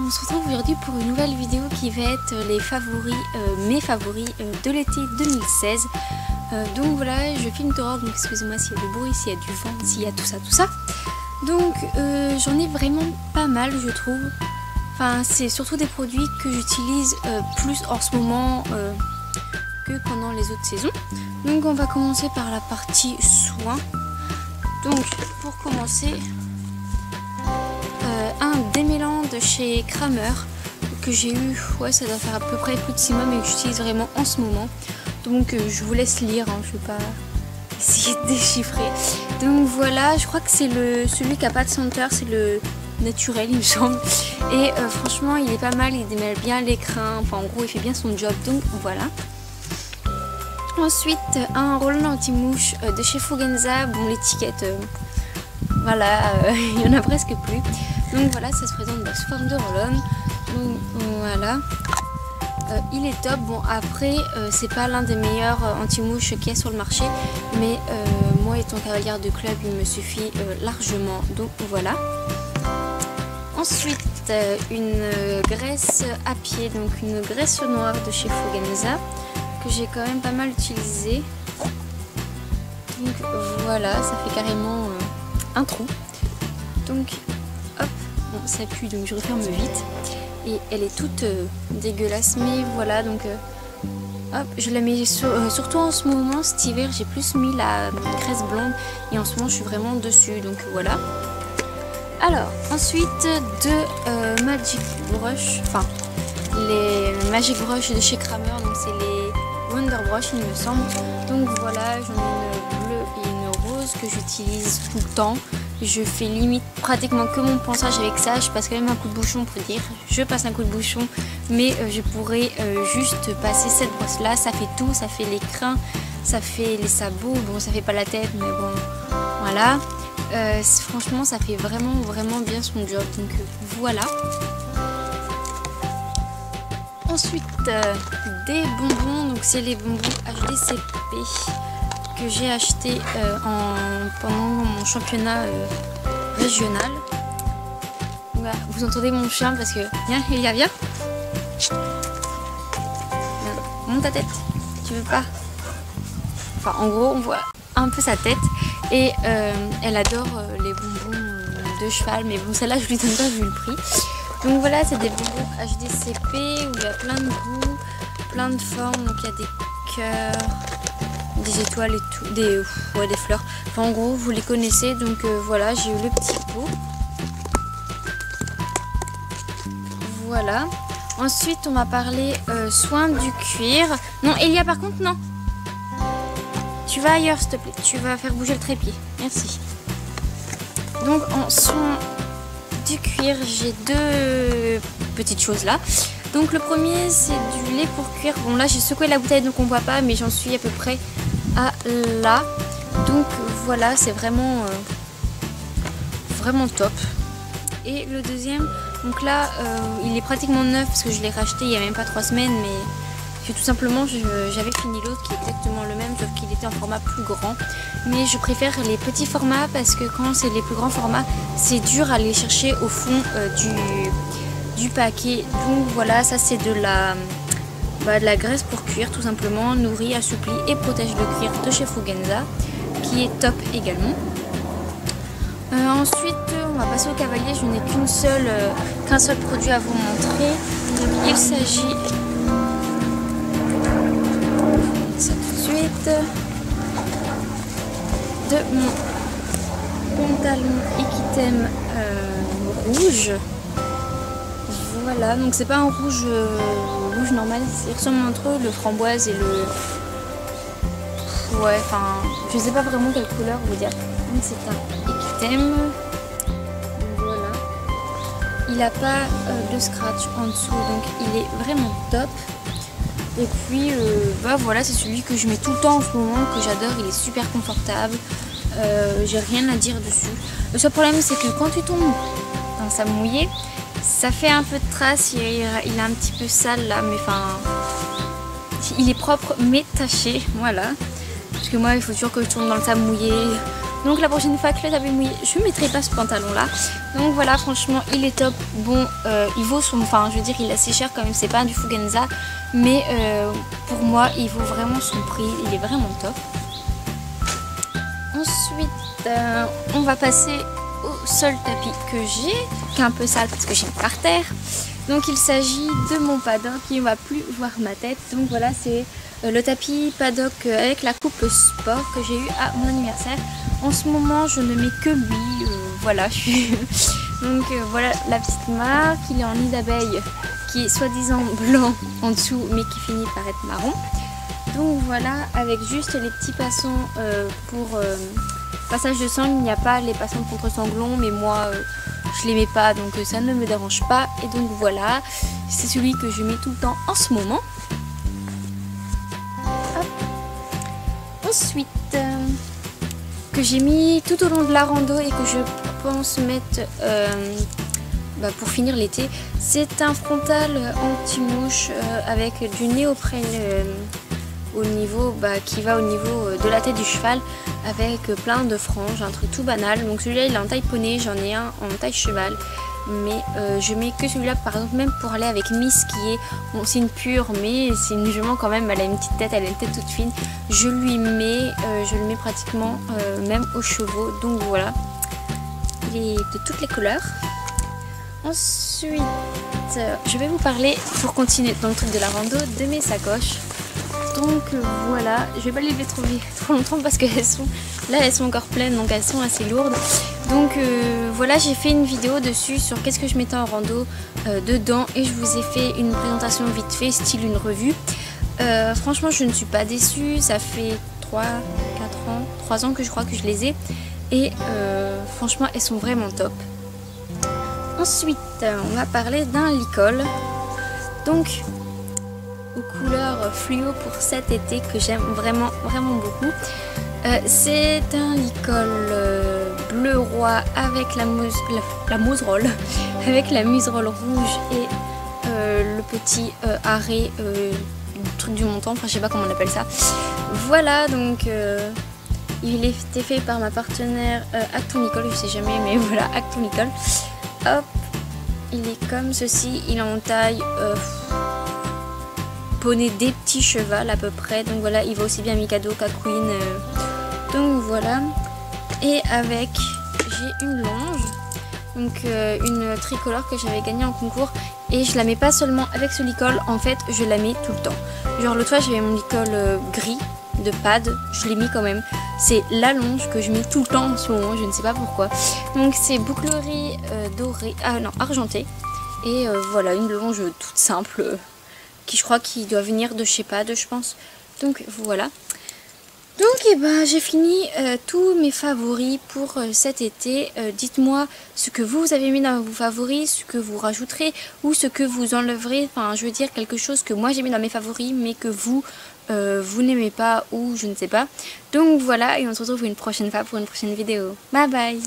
on se retrouve aujourd'hui pour une nouvelle vidéo qui va être les favoris, mes favoris de l'été 2016. Donc voilà, je filme dehors, donc excusez-moi s'il y a du bruit, s'il y a du vent, s'il y a tout ça. Donc j'en ai vraiment pas mal, je trouve. Enfin, c'est surtout des produits que j'utilise plus en ce moment que pendant les autres saisons. Donc on va commencer par la partie soins. Donc pour commencer, un démêlant de chez Kramer que j'ai eu, ouais, ça doit faire à peu près plus de 6 mois, mais que j'utilise vraiment en ce moment. Donc je vous laisse lire, hein, je ne vais pas essayer de déchiffrer. Donc voilà, je crois que c'est celui qui n'a pas de senteur, c'est le naturel il me semble. Et franchement il est pas mal, il démêle bien les crins, enfin en gros il fait bien son job, donc voilà. Ensuite un roll-on anti-mouche de chez Fugenza, bon l'étiquette, voilà, il y en a presque plus. Donc voilà, ça se présente sous forme de roll-on. Donc voilà. Il est top. Bon après c'est pas l'un des meilleurs anti-mouches qu'il y a sur le marché, mais moi étant cavalière de club il me suffit largement, donc voilà. Ensuite une graisse à pied, donc une graisse noire de chez Fugenza que j'ai quand même pas mal utilisée. Donc voilà, ça fait carrément un trou. Donc hop, bon ça pue donc je referme vite. Et elle est toute dégueulasse, mais voilà, donc hop, je la mets surtout en ce moment, cet hiver j'ai plus mis la graisse blonde et en ce moment je suis vraiment dessus, donc voilà. Alors ensuite de Magic Brush, enfin les Magic Brush de chez Kramer, donc c'est les Wonder Brush il me semble. Donc voilà, j'en ai une bleue et une rose que j'utilise tout le temps. Je fais limite pratiquement que mon ponçage avec ça. Je passe quand même un coup de bouchon pour dire. Je passe un coup de bouchon, mais je pourrais juste passer cette brosse là. Ça fait tout, ça fait les crins, ça fait les sabots. Bon, ça fait pas la tête, mais bon, voilà. Franchement, ça fait vraiment bien son job. Donc voilà. Ensuite, des bonbons. Donc c'est les bonbons HDCP que j'ai acheté pendant mon championnat régional. Voilà, vous entendez mon chien parce que viens. Monte ta tête, tu veux pas? Enfin en gros on voit un peu sa tête et elle adore les bonbons de cheval, mais bon celle-là je lui donne pas vu le prix. Donc voilà, c'est des bonbons HDCP où il y a plein de goûts, plein de formes, donc il y a des cœurs, des étoiles et tout, des fleurs. Enfin, en gros, vous les connaissez. Donc voilà, j'ai eu le petit pot. Voilà. Ensuite, on va parler soin du cuir. Non, Elia, par contre, non. Tu vas ailleurs, s'il te plaît. Tu vas faire bouger le trépied. Merci. Donc, en soin du cuir, j'ai deux petites choses là. Donc le premier c'est du lait pour cuir. Bon là j'ai secoué la bouteille donc on voit pas, mais j'en suis à peu près à là. Donc voilà, c'est vraiment top. Et le deuxième, donc là il est pratiquement neuf parce que je l'ai racheté il y a même pas 3 semaines, mais tout simplement j'avais fini l'autre qui est exactement le même sauf qu'il était en format plus grand. Mais je préfère les petits formats parce que quand c'est les plus grands formats c'est dur à les chercher au fond du paquet. Donc voilà, ça c'est de la graisse pour cuir tout simplement, nourrit, assouplit et protège le cuir de chez Fugenza qui est top également. Ensuite on va passer au cavalier. Je n'ai qu'un seul produit à vous montrer. Donc il s'agit ça tout de suite de mon pantalon Equitem rouge. Voilà, donc c'est pas un rouge normal, il ressemble entre eux le framboise et le... Ouais, enfin, je sais pas vraiment quelle couleur vous dire. Donc c'est un Equitem. Voilà. Il a pas de scratch en dessous, donc il est vraiment top. Et puis, bah voilà, c'est celui que je mets tout le temps en ce moment, que j'adore, il est super confortable. J'ai rien à dire dessus. Le seul problème c'est que quand tu tombes dans sa mouillée, ça fait un peu de traces, il est un petit peu sale là, mais enfin, il est propre mais taché, voilà. Parce que moi il faut toujours que je tourne dans le sable mouillé, Donc la prochaine fois que le tapis mouillé, je ne mettrai pas ce pantalon là. Donc voilà, franchement il est top. Bon il vaut son, enfin je veux dire il est assez cher quand même, c'est pas du Fugenza, mais pour moi il vaut vraiment son prix, il est vraiment top. Ensuite on va passer au seul tapis que j'ai, qui est un peu sale parce que j'ai mis par terre. Donc il s'agit de mon paddock qui ne va plus voir ma tête. Donc voilà, c'est le tapis paddock avec la coupe sport que j'ai eu à mon anniversaire. En ce moment je ne mets que lui, voilà. Donc voilà la petite marque, il est en nid d'abeille qui est soi-disant blanc en dessous mais qui finit par être marron. Donc voilà, avec juste les petits passants pour passage de sang. Il n'y a pas les passants contre sanglons, mais moi je les mets pas, donc ça ne me dérange pas. Et donc voilà, c'est celui que je mets tout le temps en ce moment. Hop. Ensuite, que j'ai mis tout au long de la rando et que je pense mettre pour finir l'été, c'est un frontal anti-mouche avec du néoprène au niveau qui va au niveau de la tête du cheval, avec plein de franges, un truc tout banal. Donc celui-là il est en taille poney, j'en ai un en taille cheval, mais je mets que celui-là par exemple, même pour aller avec Miss qui est, bon c'est une pure mais c'est une jument quand même, elle a une petite tête, elle a une tête toute fine, je lui mets, je le mets pratiquement même aux chevaux. Donc voilà, il est de toutes les couleurs. Ensuite je vais vous parler, pour continuer dans le truc de la rando, de mes sacoches. Donc voilà, je vais pas les lever trop longtemps parce qu'elles sont là, elles sont encore pleines, donc elles sont assez lourdes. Donc voilà, j'ai fait une vidéo dessus sur qu'est-ce que je mettais en rando dedans, et je vous ai fait une présentation vite fait, style une revue. Franchement je ne suis pas déçue, ça fait 3 ans que je crois que je les ai, et franchement elles sont vraiment top. Ensuite on va parler d'un licol, donc aux couleurs fluo pour cet été, que j'aime vraiment beaucoup. C'est un licol bleu roi avec la muserolle avec la muserolle rouge et le petit arrêt truc du montant, enfin je sais pas comment on appelle ça. Voilà, donc il était fait par ma partenaire Actonicole, je sais jamais, mais voilà, Actonicole. Hop, il est comme ceci, il est en taille poney des petits chevals à peu près. Donc voilà, il va aussi bien à Mikado qu'à Queen. Donc voilà, et avec, j'ai une longe, donc une tricolore que j'avais gagnée en concours, et je la mets pas seulement avec ce licol, en fait je la mets tout le temps. Genre l'autre fois j'avais mon licol gris de pad, je l'ai mis quand même. C'est la longe que je mets tout le temps en ce moment, je ne sais pas pourquoi. Donc c'est bouclerie dorée, argentée, et voilà, une longe toute simple qui je crois qu'il doit venir de chez Pad, je pense. Donc voilà. Donc j'ai fini tous mes favoris pour cet été. Dites-moi ce que vous avez mis dans vos favoris, ce que vous rajouterez ou ce que vous enlèverez. Enfin, je veux dire quelque chose que moi j'ai mis dans mes favoris mais que vous n'aimez pas, ou je ne sais pas. Donc voilà, et on se retrouve une prochaine fois pour une prochaine vidéo. Bye bye.